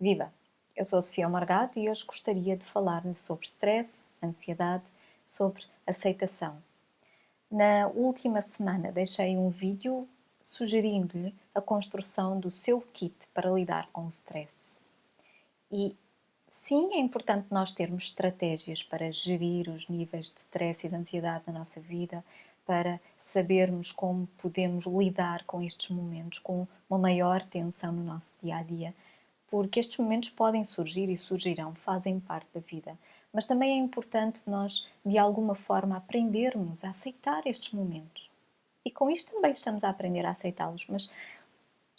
Viva! Eu sou a Sofia Morgado e hoje gostaria de falar-lhe sobre stress, ansiedade, sobre aceitação. Na última semana deixei um vídeo sugerindo-lhe a construção do seu kit para lidar com o stress. E sim, é importante nós termos estratégias para gerir os níveis de stress e de ansiedade na nossa vida, para sabermos como podemos lidar com estes momentos com uma maior tensão no nosso dia-a-dia, porque estes momentos podem surgir e surgirão, fazem parte da vida. Mas também é importante nós, de alguma forma, aprendermos a aceitar estes momentos. E com isto também estamos a aprender a aceitá-los, mas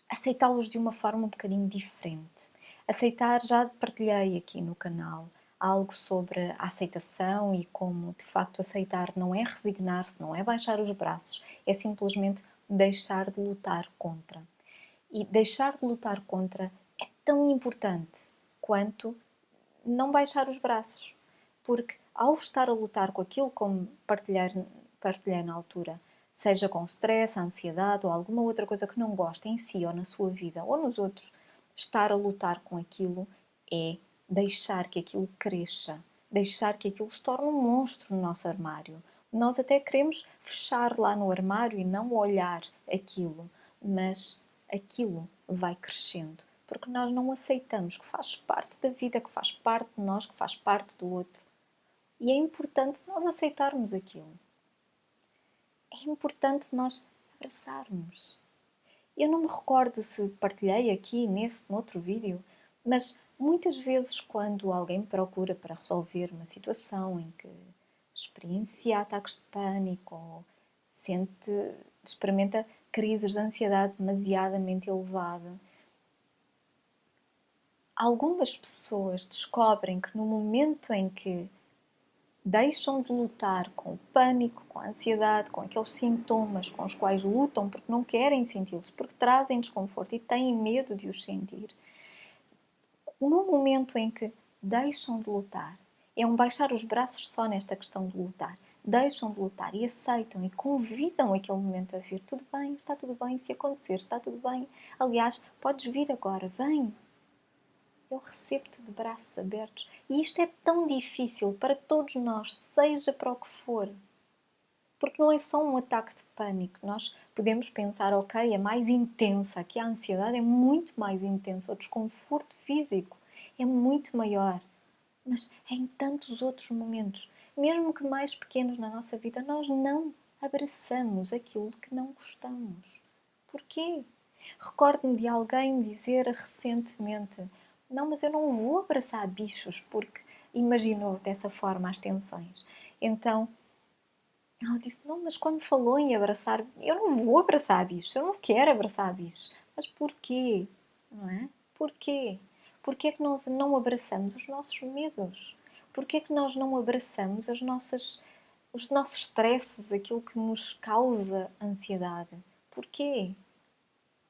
aceitá-los de uma forma um bocadinho diferente. Aceitar, já partilhei aqui no canal algo sobre a aceitação e como de facto aceitar não é resignar-se, não é baixar os braços, é simplesmente deixar de lutar contra. E deixar de lutar contra é tão importante quanto não baixar os braços, porque ao estar a lutar com aquilo, como partilhei na altura, seja com stress, ansiedade ou alguma outra coisa que não gosta em si ou na sua vida ou nos outros, estar a lutar com aquilo é deixar que aquilo cresça, deixar que aquilo se torne um monstro no nosso armário. Nós até queremos fechar lá no armário e não olhar aquilo, mas aquilo vai crescendo, porque nós não aceitamos que faz parte da vida, que faz parte de nós, que faz parte do outro. E é importante nós aceitarmos aquilo. É importante nós abraçarmos. Eu não me recordo se partilhei aqui noutro vídeo, mas muitas vezes quando alguém me procura para resolver uma situação em que experiencia ataques de pânico ou experimenta crises de ansiedade demasiadamente elevada, algumas pessoas descobrem que no momento em que deixam de lutar com o pânico, com a ansiedade, com aqueles sintomas com os quais lutam porque não querem senti-los, porque trazem desconforto e têm medo de os sentir, no momento em que deixam de lutar, é um baixar os braços só nesta questão de lutar, deixam de lutar e aceitam e convidam aquele momento a vir. Tudo bem, está tudo bem, se acontecer, está tudo bem. Aliás, podes vir agora, vem. Eu recebo-te de braços abertos. E isto é tão difícil para todos nós, seja para o que for. Porque não é só um ataque de pânico. Nós podemos pensar, ok, é mais intensa, aqui a ansiedade é muito mais intensa, o desconforto físico é muito maior. Mas em tantos outros momentos, mesmo que mais pequenos na nossa vida, nós não abraçamos aquilo que não gostamos. Porquê? Recordo-me de alguém dizer recentemente: não, mas eu não vou abraçar bichos, porque imaginou dessa forma as tensões. Então ela disse: não, mas quando falou em abraçar, eu não vou abraçar bichos, eu não quero abraçar bichos. Mas porquê? Não é? Porquê? Porquê é que nós não abraçamos os nossos medos? Porquê é que nós não abraçamos os nossos stresses, aquilo que nos causa ansiedade? Porquê?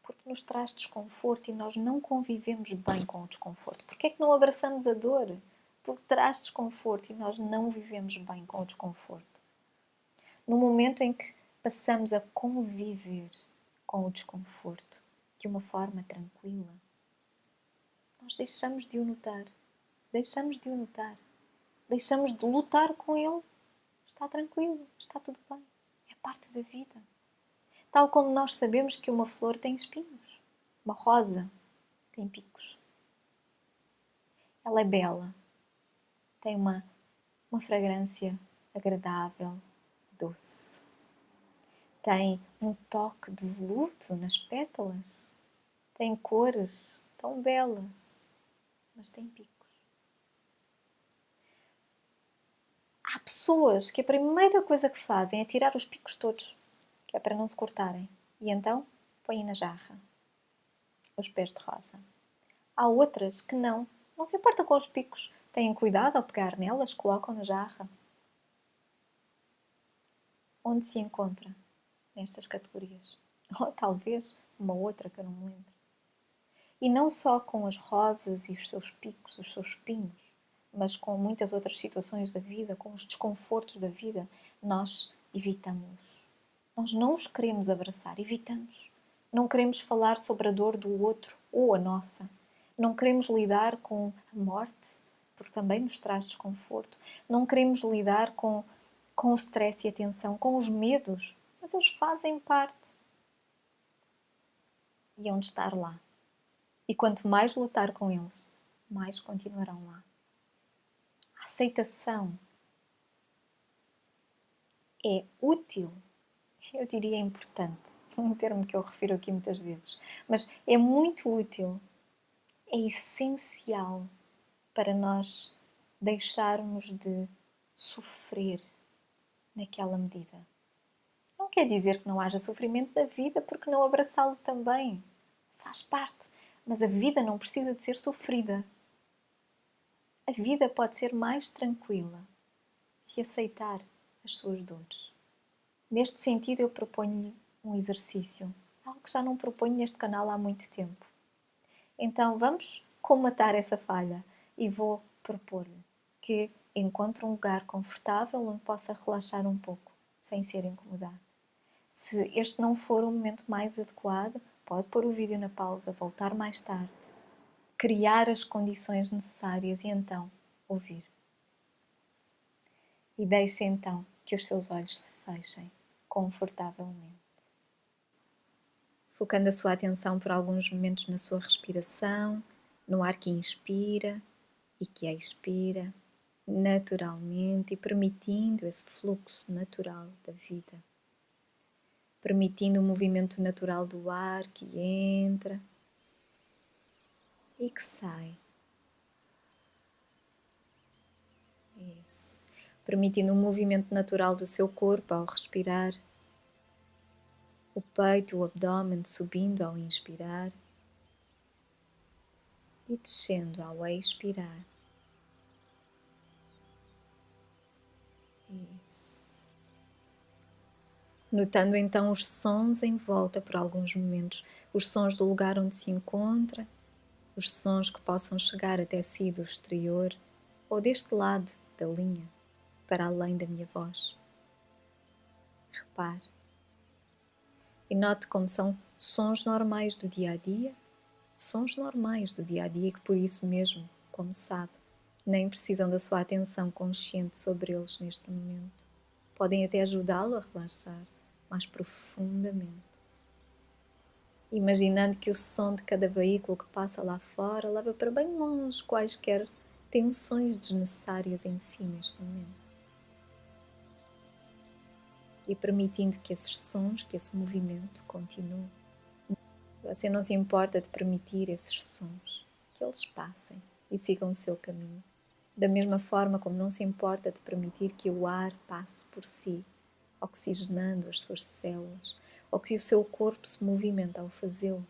Porque nos traz desconforto e nós não convivemos bem com o desconforto. Porquê é que não abraçamos a dor? Porque traz desconforto e nós não vivemos bem com o desconforto. No momento em que passamos a conviver com o desconforto de uma forma tranquila, nós deixamos de o notar, deixamos de o notar, deixamos de lutar com ele. Está tranquilo, está tudo bem, é parte da vida. Tal como nós sabemos que uma flor tem espinhos, uma rosa tem picos. Ela é bela, tem uma fragrância agradável, doce. Tem um toque de veludo nas pétalas. Tem cores tão belas, mas tem picos. Há pessoas que a primeira coisa que fazem é tirar os picos todos, que é para não se cortarem. E então põem na jarra os pés de rosa. Há outras que não se importam com os picos. Têm cuidado ao pegar nelas, colocam na jarra. Onde se encontra nestas categorias? Ou talvez uma outra que eu não me lembro. E não só com as rosas e os seus picos, os seus espinhos, mas com muitas outras situações da vida, com os desconfortos da vida, nós evitamos. Nós não os queremos abraçar, evitamos. Não queremos falar sobre a dor do outro ou a nossa. Não queremos lidar com a morte, porque também nos traz desconforto. Não queremos lidar com o stress e a tensão, com os medos, mas eles fazem parte. E hão de estar lá. E quanto mais lutar com eles, mais continuarão lá. A aceitação é útil, eu diria importante, um termo que eu refiro aqui muitas vezes, mas é muito útil, é essencial para nós deixarmos de sofrer naquela medida. Não quer dizer que não haja sofrimento da vida, porque não abraçá-lo também. Faz parte, mas a vida não precisa de ser sofrida. A vida pode ser mais tranquila se aceitar as suas dores. Neste sentido, eu proponho-lhe um exercício, algo que já não proponho neste canal há muito tempo. Então vamos comatar essa falha e vou propor-lhe que encontre um lugar confortável onde possa relaxar um pouco, sem ser incomodado. Se este não for o momento mais adequado, pode pôr o vídeo na pausa, voltar mais tarde, criar as condições necessárias e então ouvir. E deixe então que os seus olhos se fechem confortavelmente. Focando a sua atenção por alguns momentos na sua respiração, no ar que inspira e que expira, naturalmente, e permitindo esse fluxo natural da vida. Permitindo o movimento natural do ar que entra e que sai. Isso. Permitindo o movimento natural do seu corpo ao respirar. O peito, o abdômen subindo ao inspirar e descendo ao expirar. Isso. Notando então os sons em volta por alguns momentos, os sons do lugar onde se encontra, os sons que possam chegar até si do exterior ou deste lado da linha, para além da minha voz. Repare e note como são sons normais do dia a dia, sons normais do dia a dia que por isso mesmo, como sabe, nem precisam da sua atenção consciente sobre eles neste momento. Podem até ajudá-lo a relaxar mais profundamente. Imaginando que o som de cada veículo que passa lá fora leva para bem longe quaisquer tensões desnecessárias em si neste momento. E permitindo que esses sons, que esse movimento continue. Você não se importa de permitir esses sons, que eles passem e sigam o seu caminho. Da mesma forma como não se importa de permitir que o ar passe por si, oxigenando as suas células, ou que o seu corpo se movimente ao fazê-lo.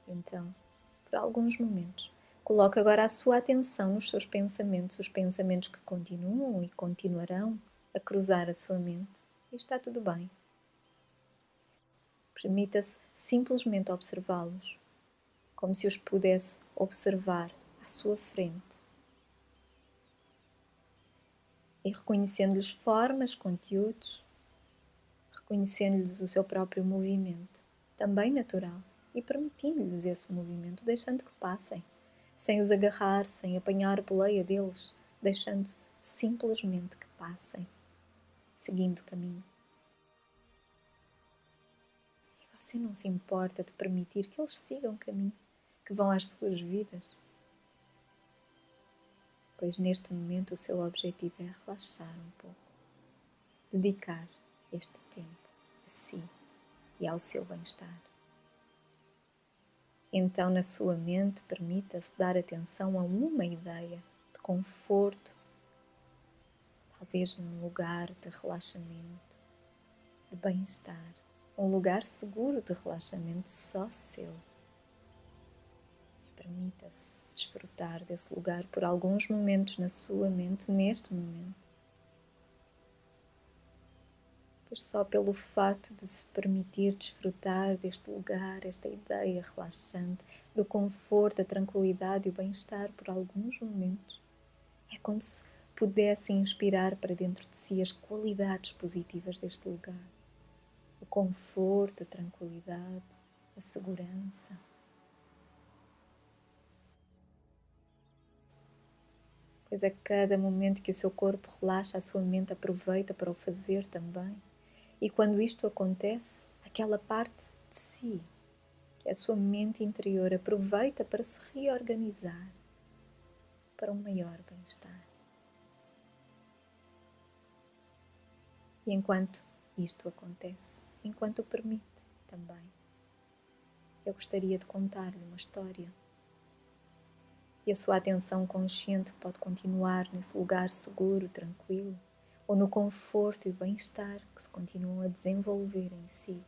Então, por alguns momentos, coloque agora a sua atenção nos seus pensamentos, os pensamentos que continuam e continuarão a cruzar a sua mente. E está tudo bem. Permita-se simplesmente observá-los, como se os pudesse observar à sua frente. E reconhecendo-lhes formas, conteúdos, reconhecendo-lhes o seu próprio movimento, também natural, e permitindo-lhes esse movimento, deixando que passem, sem os agarrar, sem apanhar a boleia deles, deixando simplesmente que passem, seguindo o caminho. E você não se importa de permitir que eles sigam o caminho, que vão às suas vidas, pois neste momento o seu objetivo é relaxar um pouco, dedicar este tempo a si e ao seu bem-estar. Então, na sua mente, permita-se dar atenção a uma ideia de conforto, talvez num lugar de relaxamento, de bem-estar, um lugar seguro de relaxamento só seu. E permita-se desfrutar desse lugar por alguns momentos na sua mente, neste momento. Pois só pelo fato de se permitir desfrutar deste lugar, esta ideia relaxante, do conforto, da tranquilidade e o bem-estar por alguns momentos, é como se pudesse inspirar para dentro de si as qualidades positivas deste lugar. O conforto, a tranquilidade, a segurança. pois a cada momento que o seu corpo relaxa, a sua mente aproveita para o fazer também. E quando isto acontece, aquela parte de si, que é a sua mente interior, aproveita para se reorganizar para um maior bem-estar. E enquanto isto acontece, enquanto o permite também, eu gostaria de contar-lhe uma história. E a sua atenção consciente pode continuar nesse lugar seguro, tranquilo, ou no conforto e bem-estar que se continuam a desenvolver em si,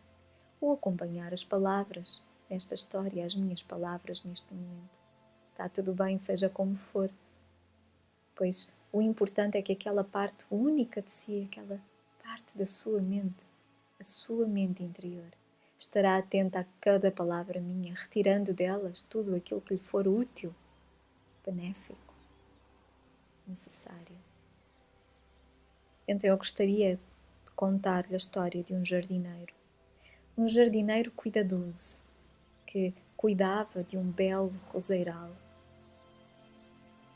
ou acompanhar as palavras desta história, as minhas palavras neste momento. Está tudo bem, seja como for, pois o importante é que aquela parte única de si, aquela parte da sua mente, a sua mente interior, estará atenta a cada palavra minha, retirando delas tudo aquilo que lhe for útil, benéfico, necessário. Então eu gostaria de contar-lhe a história de um jardineiro cuidadoso, que cuidava de um belo roseiral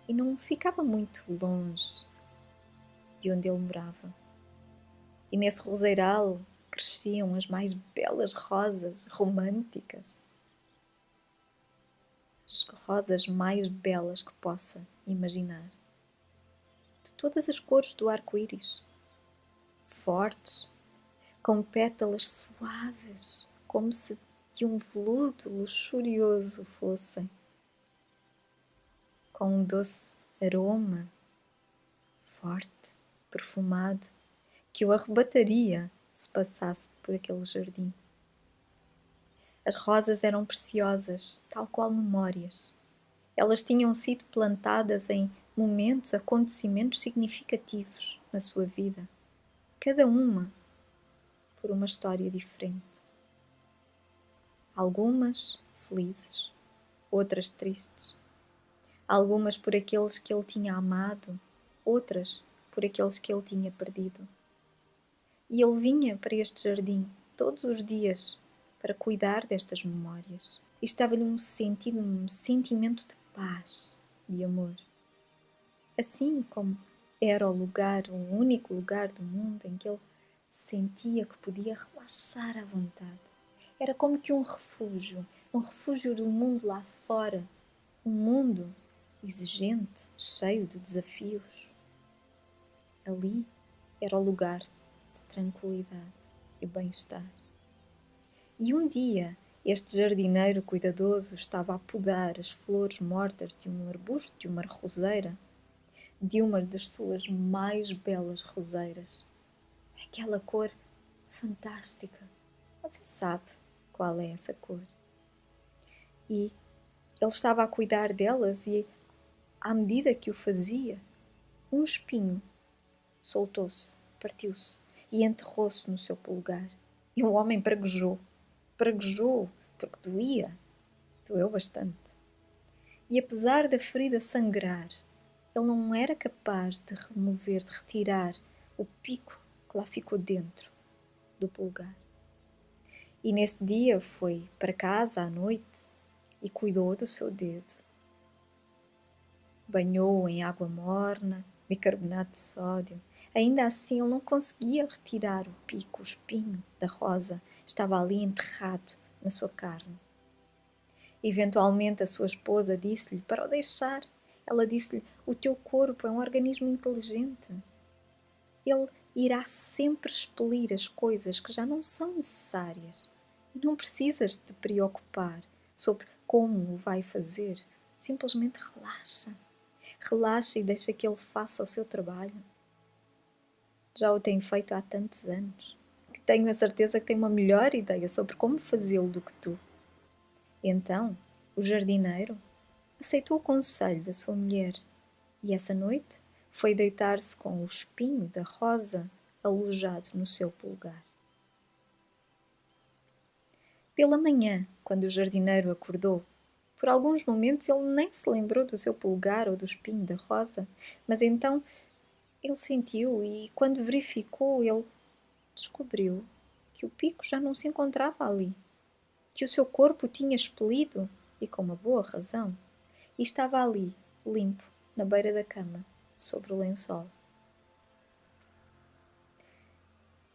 e não ficava muito longe de onde ele morava. E nesse roseiral cresciam as mais belas rosas românticas, as rosas mais belas que possa imaginar, de todas as cores do arco-íris, fortes, com pétalas suaves, como se de um veludo luxurioso fossem, com um doce aroma forte, perfumado, que o arrebataria se passasse por aquele jardim. As rosas eram preciosas, tal qual memórias. Elas tinham sido plantadas em momentos, acontecimentos significativos na sua vida, cada uma por uma história diferente. Algumas felizes, outras tristes. Algumas por aqueles que ele tinha amado, outras por aqueles que ele tinha perdido. E ele vinha para este jardim todos os dias para cuidar destas memórias. E estava-lhe um sentimento de paz, de amor. Assim como era o lugar, o único lugar do mundo em que ele sentia que podia relaxar à vontade. Era como que um refúgio do mundo lá fora, um mundo exigente, cheio de desafios. Ali era o lugar de tranquilidade e bem-estar. E um dia, este jardineiro cuidadoso estava a podar as flores mortas de um arbusto, de uma roseira, de uma das suas mais belas roseiras. Aquela cor fantástica. Você sabe qual é essa cor. E ele estava a cuidar delas e, à medida que o fazia, um espinho soltou-se, partiu-se e enterrou-se no seu polegar. E o homem praguejou, porque doeu bastante. E apesar da ferida sangrar, ele não era capaz de remover, de retirar o pico que lá ficou dentro do polegar. E nesse dia foi para casa à noite e cuidou do seu dedo. Banhou-o em água morna, bicarbonato de sódio. Ainda assim ele não conseguia retirar o pico, o espinho da rosa. Estava ali enterrado na sua carne. Eventualmente a sua esposa disse-lhe para o deixar. Ela disse-lhe: o teu corpo é um organismo inteligente. Ele irá sempre expelir as coisas que já não são necessárias. E não precisas de te preocupar sobre como o vai fazer. Simplesmente relaxa. Relaxa e deixa que ele faça o seu trabalho. Já o tem feito há tantos anos que tenho a certeza que tem uma melhor ideia sobre como fazê-lo do que tu. Então, o jardineiro aceitou o conselho da sua mulher e essa noite foi deitar-se com o espinho da rosa alojado no seu polegar. Pela manhã, quando o jardineiro acordou, por alguns momentos ele nem se lembrou do seu polegar ou do espinho da rosa, mas então ele sentiu e, quando verificou, ele descobriu que o pico já não se encontrava ali, que o seu corpo o tinha expelido, e com uma boa razão, e estava ali, limpo, na beira da cama, sobre o lençol.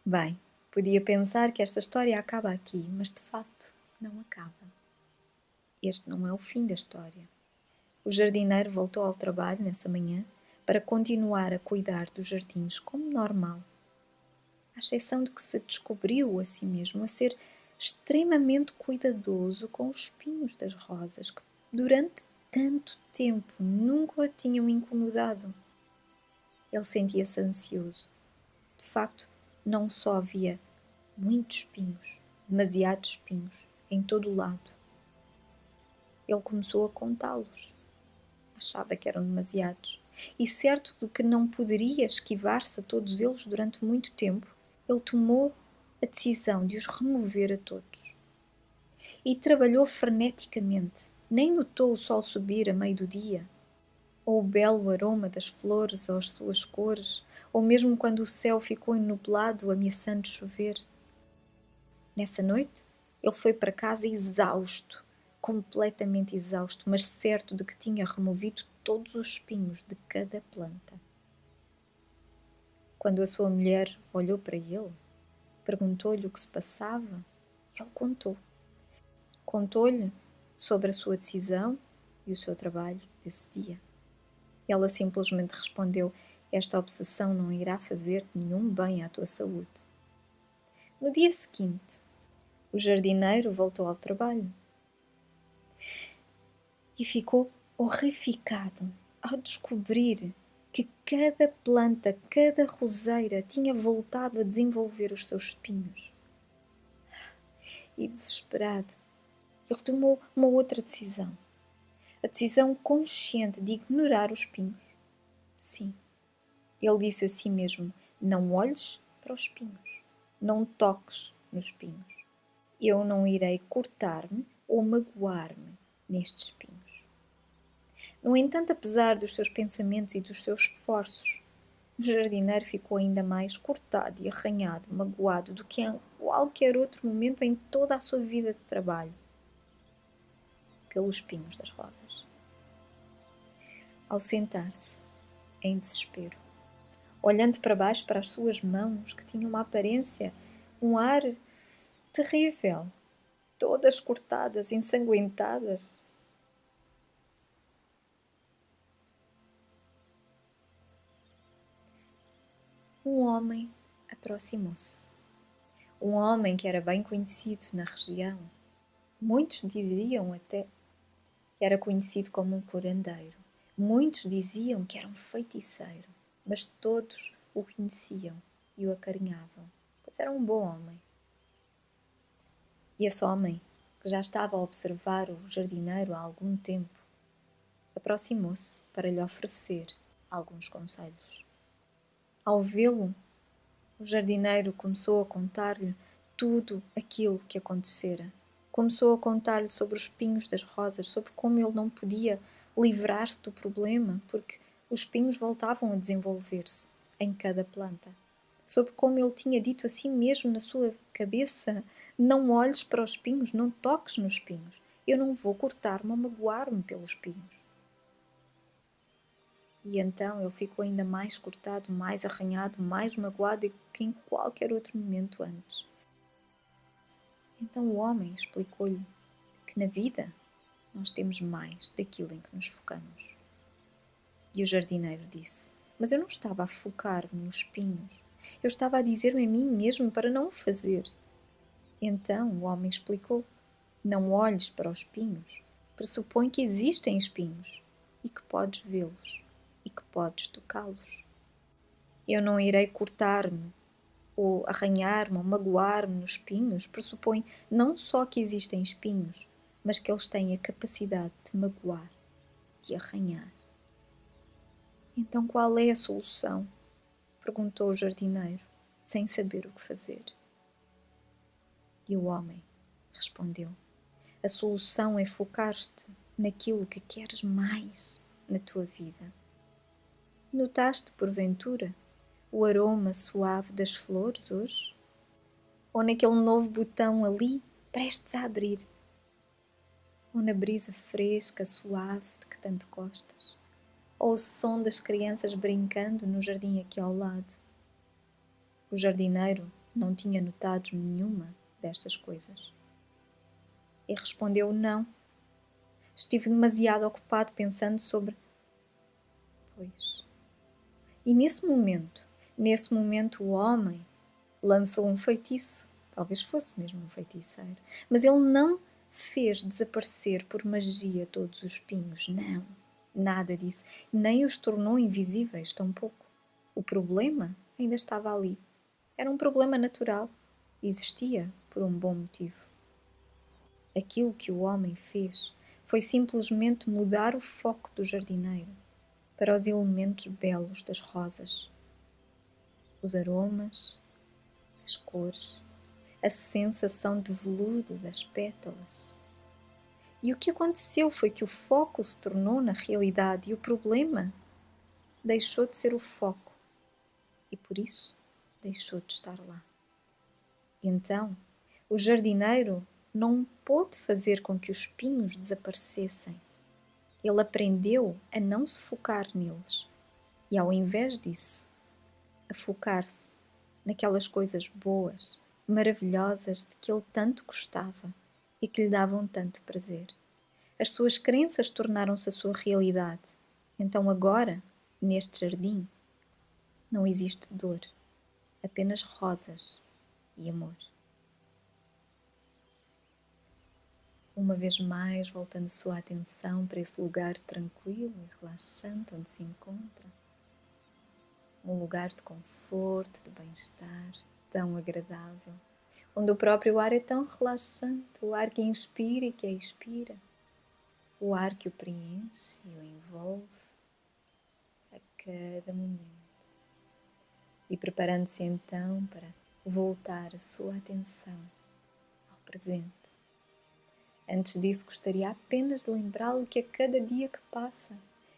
Bem, podia pensar que esta história acaba aqui, mas de facto não acaba. Este não é o fim da história. O jardineiro voltou ao trabalho nessa manhã para continuar a cuidar dos jardins como normal, à exceção de que se descobriu a si mesmo a ser extremamente cuidadoso com os espinhos das rosas que durante tanto tempo nunca o tinham incomodado. Ele sentia-se ansioso. De facto, não só havia muitos espinhos, demasiados espinhos, em todo o lado. Ele começou a contá-los. Achava que eram demasiados. E certo de que não poderia esquivar-se a todos eles durante muito tempo, ele tomou a decisão de os remover a todos. E trabalhou freneticamente. Nem notou o sol subir a meio do dia, ou o belo aroma das flores ou as suas cores, ou mesmo quando o céu ficou enublado, ameaçando chover. Nessa noite, ele foi para casa exausto, completamente exausto, mas certo de que tinha removido todos os espinhos de cada planta. Quando a sua mulher olhou para ele, perguntou-lhe o que se passava, ele contou. Contou-lhe sobre a sua decisão e o seu trabalho desse dia. Ela simplesmente respondeu: esta obsessão não irá fazer nenhum bem à tua saúde. No dia seguinte, o jardineiro voltou ao trabalho e ficou horrificado ao descobrir que cada planta, cada roseira tinha voltado a desenvolver os seus espinhos. E desesperado, ele tomou uma outra decisão. A decisão consciente de ignorar os espinhos. Sim, ele disse a si mesmo: não olhes para os espinhos, não toques nos espinhos. Eu não irei cortar-me ou magoar-me nestes espinhos. No entanto, apesar dos seus pensamentos e dos seus esforços, o jardineiro ficou ainda mais cortado e arranhado, magoado do que em qualquer outro momento em toda a sua vida de trabalho, pelos espinhos das rosas. Ao sentar-se, em desespero, olhando para baixo para as suas mãos, que tinham uma aparência, um ar terrível, todas cortadas, ensanguentadas, um homem aproximou-se. Um homem que era bem conhecido na região. Muitos diziam até que era conhecido como um curandeiro. Muitos diziam que era um feiticeiro. Mas todos o conheciam e o acarinhavam, pois era um bom homem. E esse homem, que já estava a observar o jardineiro há algum tempo, aproximou-se para lhe oferecer alguns conselhos. Ao vê-lo, o jardineiro começou a contar-lhe tudo aquilo que acontecera. Começou a contar-lhe sobre os espinhos das rosas, sobre como ele não podia livrar-se do problema, porque os espinhos voltavam a desenvolver-se em cada planta. Sobre como ele tinha dito a si mesmo na sua cabeça: não olhes para os espinhos, não toques nos espinhos. Eu não vou cortar-me ou magoar-me pelos espinhos. E então ele ficou ainda mais cortado, mais arranhado, mais magoado do que em qualquer outro momento antes. Então o homem explicou-lhe que na vida nós temos mais daquilo em que nos focamos. E o jardineiro disse: mas eu não estava a focar-me nos espinhos. Eu estava a dizer-me a mim mesmo para não o fazer. Então o homem explicou: não olhes para os espinhos. Pressupõe que existem espinhos e que podes vê-los e que podes tocá-los. Eu não irei cortar-me ou arranhar-me ou magoar-me nos espinhos. Pressupõe não só que existem espinhos, mas que eles têm a capacidade de magoar, de arranhar. Então qual é a solução? Perguntou o jardineiro, sem saber o que fazer. E o homem respondeu: a solução é focar-te naquilo que queres mais na tua vida. Notaste, porventura, o aroma suave das flores hoje? Ou naquele novo botão ali, prestes a abrir? Ou na brisa fresca, suave de que tanto gostas? ou o som das crianças brincando no jardim aqui ao lado. O jardineiro não tinha notado nenhuma destas coisas. E respondeu não. Estive demasiado ocupado pensando sobre... Pois. E nesse momento o homem lançou um feitiço. Talvez fosse mesmo um feiticeiro. Mas ele não fez desaparecer por magia todos os pinhos. Não. Nada disso. Nem os tornou invisíveis, tampouco. O problema ainda estava ali. Era um problema natural. Existia por um bom motivo. Aquilo que o homem fez foi simplesmente mudar o foco do jardineiro para os elementos belos das rosas. Os aromas, as cores, a sensação de veludo das pétalas. E o que aconteceu foi que o foco se tornou na realidade e o problema deixou de ser o foco e por isso deixou de estar lá. E então, o jardineiro não pôde fazer com que os pinhos desaparecessem. Ele aprendeu a não se focar neles e, ao invés disso, a focar-se naquelas coisas boas, maravilhosas de que ele tanto gostava e que lhe davam tanto prazer. As suas crenças tornaram-se a sua realidade. Então agora, neste jardim, não existe dor, apenas rosas e amor. Uma vez mais, voltando sua atenção para esse lugar tranquilo e relaxante onde se encontra. Um lugar de conforto, de bem-estar, tão agradável. Onde o próprio ar é tão relaxante, o ar que inspira e que expira. O ar que o preenche e o envolve a cada momento. E preparando-se então para voltar a sua atenção ao presente. Antes disso, gostaria apenas de lembrá-lo que a cada dia que passa,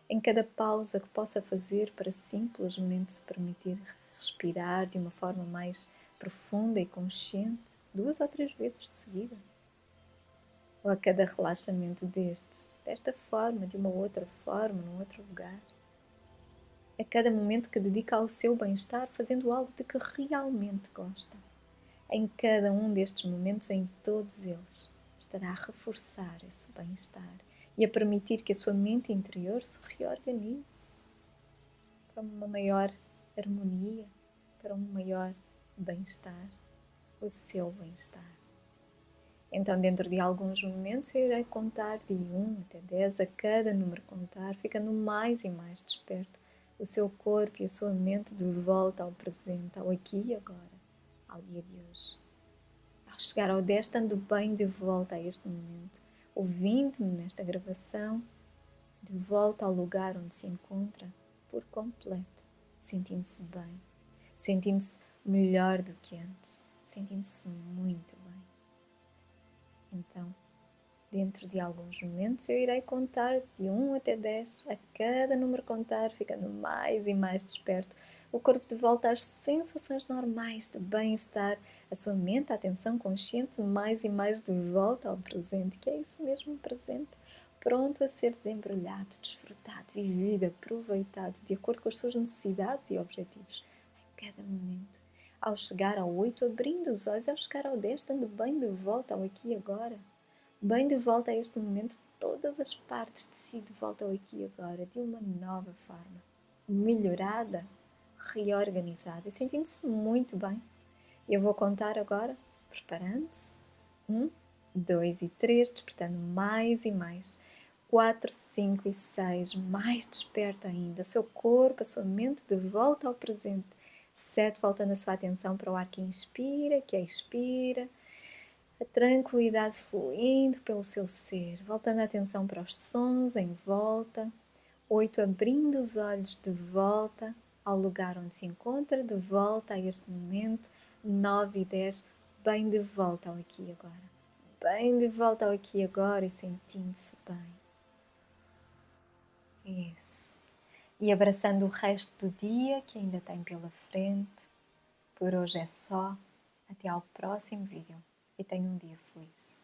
em cada pausa que possa fazer para simplesmente se permitir respirar de uma forma mais profunda e consciente, 2 ou 3 vezes de seguida. Ou a cada relaxamento desta forma, de uma outra forma, num outro lugar. A cada momento que dedica ao seu bem-estar, fazendo algo de que realmente gosta. Em cada um destes momentos, em todos eles, estará a reforçar esse bem-estar e a permitir que a sua mente interior se reorganize para uma maior harmonia, para um maior bem-estar, o seu bem-estar. Então, dentro de alguns momentos, eu irei contar de 1 até 10, a cada número contar, ficando mais e mais desperto, o seu corpo e a sua mente de volta ao presente, ao aqui e agora, ao dia de hoje. Ao chegar ao 10, estando bem de volta a este momento, ouvindo-me nesta gravação, de volta ao lugar onde se encontra, por completo, sentindo-se bem, sentindo-se melhor do que antes, sentindo-se muito bem. Então, dentro de alguns momentos, eu irei contar de 1 até 10, a cada número contar, ficando mais e mais desperto, o corpo de volta às sensações normais de bem-estar, a sua mente, a atenção consciente, mais e mais de volta ao presente, que é isso mesmo, presente, pronto a ser desembrulhado, desfrutado, vivido, aproveitado, de acordo com as suas necessidades e objetivos, a cada momento. Ao chegar ao 8, abrindo os olhos, ao chegar ao 10, estando bem de volta ao aqui e agora, bem de volta a este momento, todas as partes de si de volta ao aqui e agora, de uma nova forma, melhorada, reorganizada e sentindo-se muito bem. Eu vou contar agora, preparando-se. 1, 2 e 3, despertando mais e mais. 4, 5 e 6, mais desperto ainda. O seu corpo, a sua mente de volta ao presente. 7, voltando a sua atenção para o ar que inspira, que expira. A tranquilidade fluindo pelo seu ser, voltando a atenção para os sons em volta. 8, abrindo os olhos de volta ao lugar onde se encontra, de volta a este momento. 9 e 10, bem de volta ao aqui e agora. Bem de volta ao aqui e agora e sentindo-se bem. Isso. E abraçando o resto do dia que ainda tem pela frente. Por hoje é só. Até ao próximo vídeo. E tenha um dia feliz.